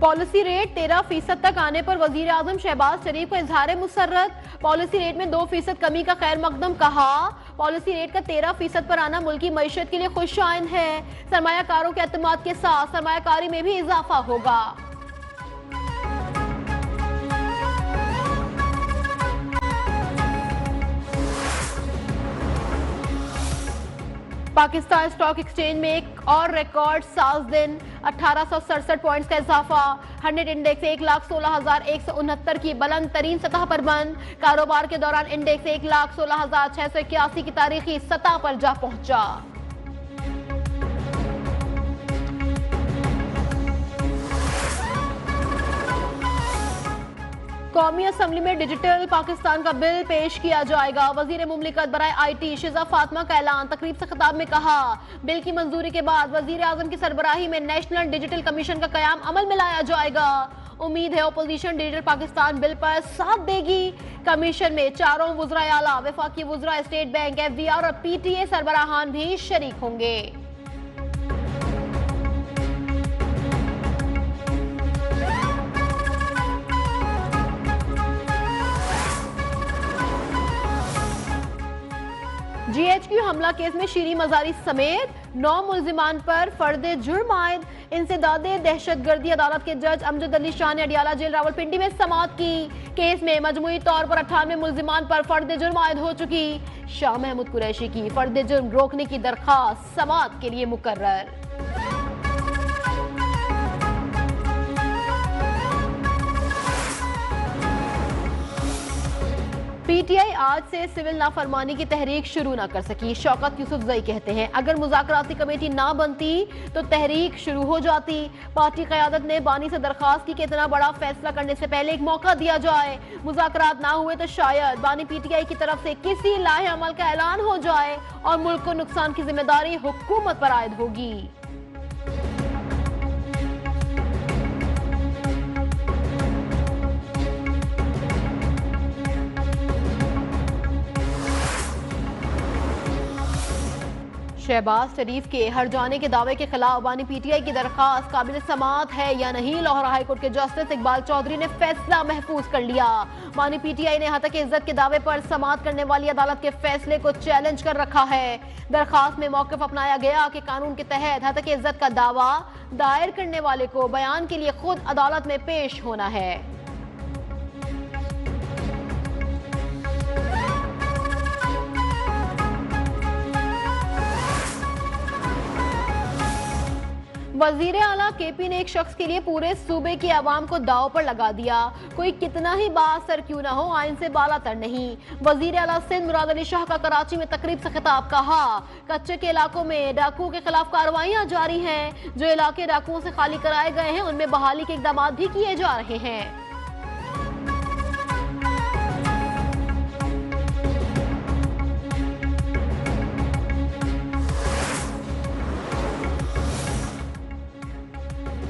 Policy rate 13% तक आने पर वजीर आजम शहबाज शरीफ को इजहार मुसर्रत। पॉलिसी रेट में 2% कमी का खैर मकदम। कहा पॉलिसी रेट का 13% पर आना मुल्क की मईशत के लिए खुशआइंद है। सरमायाकारों के एतमाद के साथ सरमायाकारी में भी इजाफा होगा। पाकिस्तान स्टॉक एक्सचेंज में एक और रिकॉर्ड साज दिन, 1867 पॉइंट्स का इजाफा। 100 इंडेक्स 1,16,169 की बुलंद तरीन सतह पर बंद। कारोबार के दौरान इंडेक्स 1,16,681 की तारीखी सतह पर जा पहुंचा। कौमी असम्बली में डिजिटल पाकिस्तान का बिल पेश किया जाएगा। वजीर मुमलिकत बराए IT शिजा फातिमा का ऐलान। तकरीब से खिताब में कहा बिल की मंजूरी के बाद वजीर आजम की सरबराही में नेशनल डिजिटल कमीशन का कयाम अमल में लाया जाएगा। उम्मीद है अपोजिशन डिजिटल पाकिस्तान बिल पर साथ देगी। कमीशन में चारों वुज़राए आला, वफाकी वुज़रा, स्टेट बैंक, FVR और PTA सरबराहान भी शरीक होंगे। GHQ हमला केस में शीरी मजारी समेत 9 मुल्जिमान पर फर्दे जुर्म आयद। इंसदादे दहशतगर्दी अदालत के जज अमजद अली शाह ने अडियाला जेल रावलपिंडी में समाअत की। केस में मजमूई तौर पर 98 मुल्जिमान पर फर्दे जुर्म आयद हो चुकी। शाह महमूद कुरैशी की फर्दे जुर्म रोकने की दरखास्त समाअत के लिए मुकर्रर। PTI आज से सिविल नाफरमानी की तहरीक शुरू ना कर सकी। शौकत यूसुफजई कहते हैं अगर मुज़ाकराती कमेटी ना बनती तो तहरीक शुरू हो जाती। पार्टी क़यादत ने बानी से दरखास्त की कि इतना बड़ा फैसला करने से पहले एक मौका दिया जाए। मुज़ाकरात ना हुए तो शायद बानी PTI की तरफ से किसी लाहे अमल का ऐलान हो जाए और मुल्क को नुकसान की जिम्मेदारी हुकूमत पर आयद होगी। शहबाज शरीफ के हर जाने के दावे के खिलाफ बानी PTI की दरखास्त काबिल समाअत है या नहीं। लाहौर हाई कोर्ट के जस्टिस इकबाल चौधरी ने फैसला महफूज कर लिया। बानी PTI ने हतक इज्जत के दावे पर समाअत करने वाली अदालत के फैसले को चैलेंज कर रखा है। दरखास्त में मौक़िफ़ अपनाया गया कि कानून के तहत हतक इज्जत का दावा दायर करने वाले को बयान के लिए खुद अदालत में पेश होना है। वजीर आला KP ने एक शख्स के लिए पूरे सूबे की आवाम को दाव पर लगा दिया। कोई कितना ही बाअसर क्यों ना हो, आइन से बालातर नहीं। वजीर आला सिंध मुराद अली शाह का कराची में तकरीब से खिताब। कहा कच्चे के इलाकों में डाकुओं के खिलाफ कार्रवाइयां जारी हैं। जो इलाके डाकुओं से खाली कराए गए हैं उनमें बहाली के इकदाम भी किए जा रहे हैं।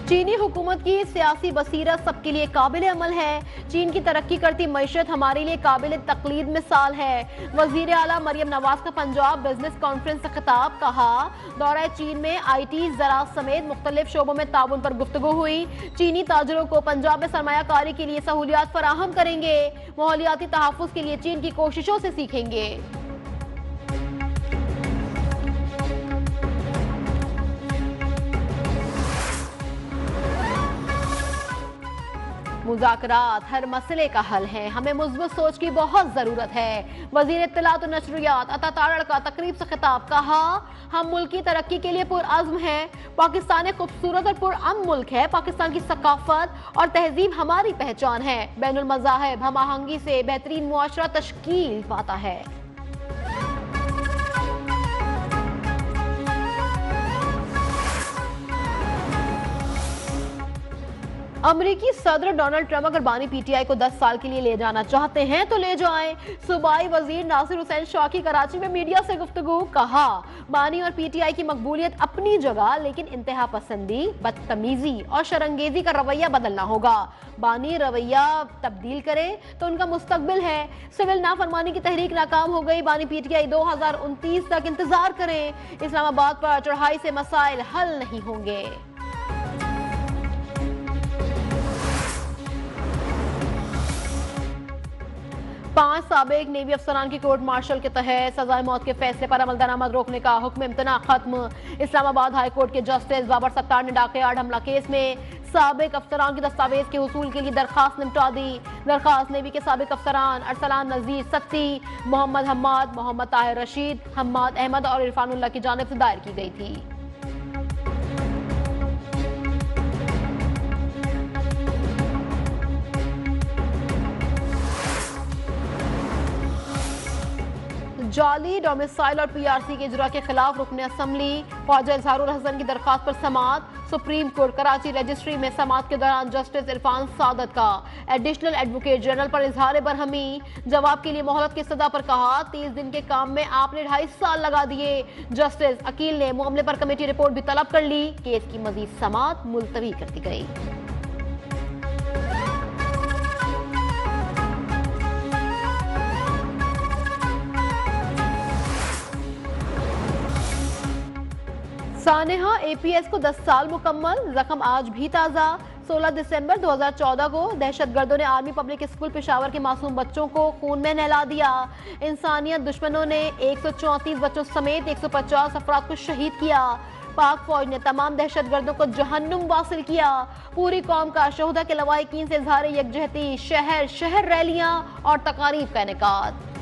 चीनी हुकूमत की सियासी बसीरत सबके लिए काबिल अमल है। चीन की तरक्की करती मईशत हमारे लिए काबिल तकलीद मिसाल है। वजीर आला मरियम नवाज का पंजाब बिजनेस कॉन्फ्रेंस से खिताब। कहा दौरा चीन में IT, ज़राअत समेत मुख्तलिफ शोबों में ताउन पर गुफ्तगू हुई। चीनी ताजरों को पंजाब में सरमायाकारी के लिए सहूलियात फराहम करेंगे। माहौलियाती तहफ़्फ़ुज़ के लिए चीन की कोशिशों से सीखेंगे। मुज़ाकरात हर मसले का हल है। हमें मुस्बत सोच की बहुत ज़रूरत है। वज़ीर इत्तलात और नशरियात अता तारड़ का तकरीब से खिताब। कहा हम मुल्क की तरक्की के लिए पुरअज़्म हैं। पाकिस्तान एक खूबसूरत और पुरअमन मुल्क है। पाकिस्तान की सकाफत और तहजीब हमारी पहचान है। बैनुल मज़ाहिब हम आहंगी से बेहतरीन मुआशरा तश्कील पाता है। अमरीकी सदर डोनाल्ड ट्रंप अगर बानी PTI को 10 साल के लिए ले जाना चाहते हैं तो ले जाएं। सूबाई वजीर नासिर हुसैन शाह की कराची में मीडिया से गुफ्तगू। कहा बानी और PTI की मकबूलियत अपनी जगह, लेकिन इंतहा पसंदी, बदतमीजी और शरंगेजी का रवैया बदलना होगा। बानी रवैया तब्दील करे तो उनका मुस्तकबिल है। सिविल नाफरमानी की तहरीक नाकाम हो गई। बानी PTI 2029 तक इंतजार करें। इस्लामाबाद पर चढ़ाई से मसाइल हल नहीं होंगे। 5 साबिक नेवी अफसरान की कोर्ट मार्शल के तहत सजाए मौत के फैसले पर अमल दरामद रोकने का हुक्म इम्तना खत्म। इस्लामाबाद हाई कोर्ट के जस्टिस बाबर सत्तार ने डाकयार्ड हमला केस में साबिक अफसरान की दस्तावेज के हुसूल के लिए दरखास्त निपटा दी। दरखास्त नेवी के साबिक अफसरान अरसलान नजीर सत्ती, मोहम्मद हम्माद, मोहम्मद ताहिर रशीद, हम्माद अहमद और इरफानुल्लाह की जानिब से दायर की गई थी। जाली डोमिसाइल और पीआरसी के इजरा के खिलाफ रुकने असम्बली ख्वाजा इजहारुल हसन की दरखास्त पर समाअत। सुप्रीम कोर्ट कराची रजिस्ट्री में समाअत के दौरान जस्टिस इरफान सादत का एडिशनल एडवोकेट जनरल पर इजहार बरहमी। जवाब के लिए मोहलत की सदा पर कहा, 30 दिन के काम में आपने 2.5 साल लगा दिए। जस्टिस अकील ने मामले पर कमेटी रिपोर्ट भी तलब कर ली। केस की मजीद समाअत मुलतवी कर दी गई। सानेहा एपीएस को 10 साल मुकम्मल, जख्म आज भी ताज़ा। 16 दिसंबर 2014 को दहशतगर्दों ने आर्मी पब्लिक स्कूल पेशावर के मासूम बच्चों को खून में नहला दिया। इंसानियत दुश्मनों ने 134 बच्चों समेत 150 अफराद को शहीद किया। पाक फौज ने तमाम दहशतगर्दों को जहन्नुम वासिल किया। पूरी कौम का शोहदा के लवाहिकीन से इजहार यकजहती, शहर शहर रैलियां और तकारीब का इनेकाद।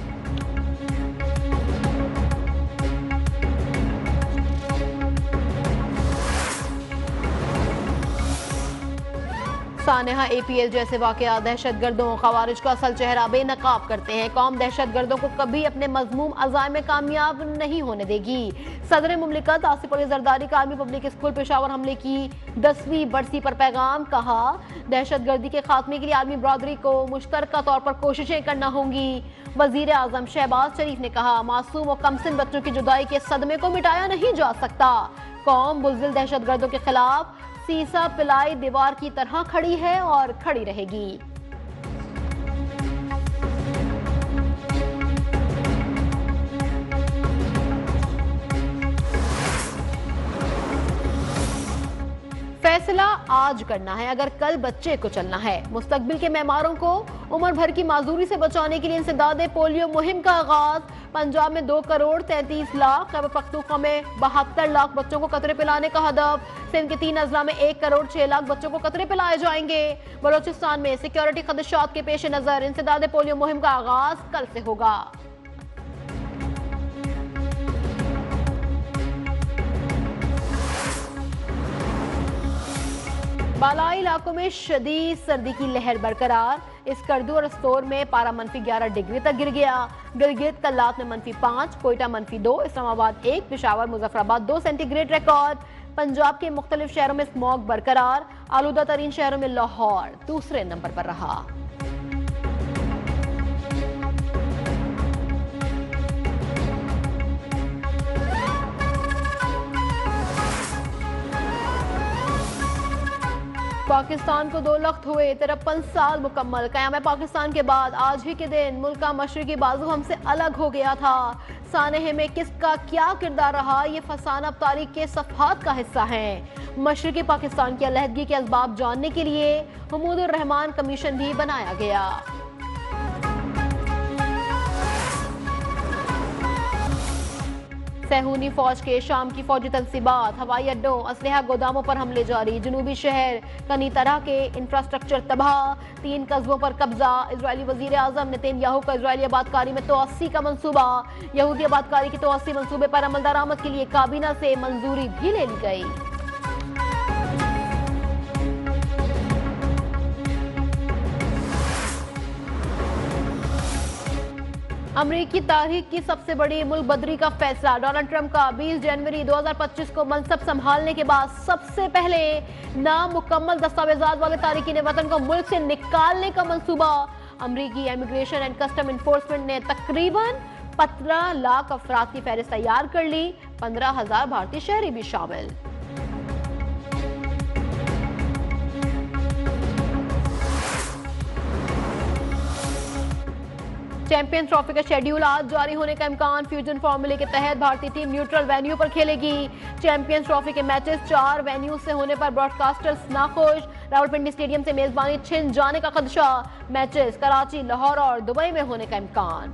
सानेहा एपीएस जैसे वाकया दहशतगर्दों खवारिज का असल चेहरा बेनकाब करते हैं। कौम दहशतगर्दों को कभी अपने मजमूम अज़ाइम में कामयाब नहीं होने देगी। सदर मुमलिकत आसिफ अली जरदारी का आर्मी पब्लिक स्कूल पेशावर हमले की 10वीं बरसी पर पैगाम, कहा दहशतगर्दी के खात्मे के लिए आर्मी बरादरी को मुश्तरका तौर पर कोशिशें करना होंगी। वजीर आजम शहबाज शरीफ ने कहा, मासूम और कमसिन बच्चों की जुदाई के सदमे को मिटाया नहीं जा सकता। कौम बुज़दिल दहशतगर्दों के खिलाफ सीसा पिलाई दीवार की तरह खड़ी है और खड़ी रहेगी। फैसला आज करना है अगर कल बच्चे को चलना है। मुस्तकबिल के मेहमारों को उम्र भर की माजूरी से बचाने के लिए इंसदादे पोलियो मुहिम का आगाज। पंजाब में 2 करोड़ 33 लाख, खैबर पख्तूनख्वा में 72 लाख बच्चों को कतरे पिलाने का हदफ। सिंध के 3 अजला में 1 करोड़ 6 लाख बच्चों को कतरे पिलाए जाएंगे। बलोचिस्तान में सिक्योरिटी खदशात के पेश नजर इंसदादे पोलियो मुहिम का आगाज कल से होगा। बालाई इलाकों में शदीद सर्दी की लहर बरकरार। स्कर्दू और स्तोर में पारा -11 डिग्री तक गिर गया। गिलगित कल्लात में -5, कोयटा -2, इस्लामाबाद 1, पेशावर मुजफ्फराबाद 2 सेंटीग्रेड रिकॉर्ड। पंजाब के मुख्तलिफ शहरों में स्मॉग बरकरार। आलूदा तरीन शहरों में लाहौर दूसरे नंबर पर रहा। पाकिस्तान को 2 लख्त हुए, 53 साल मुकम्मल। क़याम पाकिस्तान के बाद आज ही के दिन मुल्क का मशरकी बाजू हमसे अलग हो गया था। सानेह में किसका क्या किरदार रहा, ये फसाना अब तारीख के सफ़हात का हिस्सा है। मशरकी पाकिस्तान की अलहदगी के असबाब जानने के लिए महमूदुर रहमान कमीशन भी बनाया गया। सहूनी फौज के शाम की फौजी तनसीबात, हवाई अड्डों, असलहा गोदामों पर हमले जारी। जनूबी शहर कई तरह के इंफ्रास्ट्रक्चर तबाह। 3 कस्बों पर कब्जा। इजरायली वजीर आजम नेतन्याहू का इजरायली आबादकारी में तोसी का मंसूबा। यहूदी आबादकारी की तोसी मंसूबे पर अमल दरामद के लिए काबीना से मंजूरी भी ले ली गई। अमरीकी तारीख की सबसे बड़ी मुल्क बदरी का फैसला। डोनाल्ड ट्रंप का 20 जनवरी 2025 को मनसब संभालने के बाद सबसे पहले नामुकम्मल दस्तावेजात वाले तारिकीन वतन को मुल्क से निकालने का मंसूबा। अमरीकी इमिग्रेशन एंड कस्टम इन्फोर्समेंट ने तकरीबन 15 लाख अफराद की फहरिस्त तैयार कर ली। 15,000 भारतीय शहरी भी शामिल। चैंपियंस ट्रॉफी का शेड्यूल आज जारी होने का इम्कान। फ्यूजन फॉर्मूले के तहत भारतीय टीम न्यूट्रल वेन्यू पर खेलेगी। चैंपियंस ट्रॉफी के मैचेस 4 वेन्यू से होने पर ब्रॉडकास्टर्स नाखुश। रावलपिंडी स्टेडियम से मेजबानी छिन जाने का खदशा, मैचेस कराची, लाहौर और दुबई में होने का इम्कान।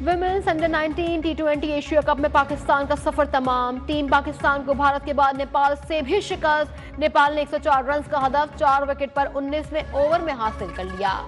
Women's under 19 T20 Asia cup में पाकिस्तान का सफर तमाम। टीम पाकिस्तान को भारत के बाद नेपाल से भी शिकस्त। नेपाल ने 104 रन का हदफ 4 विकेट पर 19वें ओवर में हासिल कर लिया।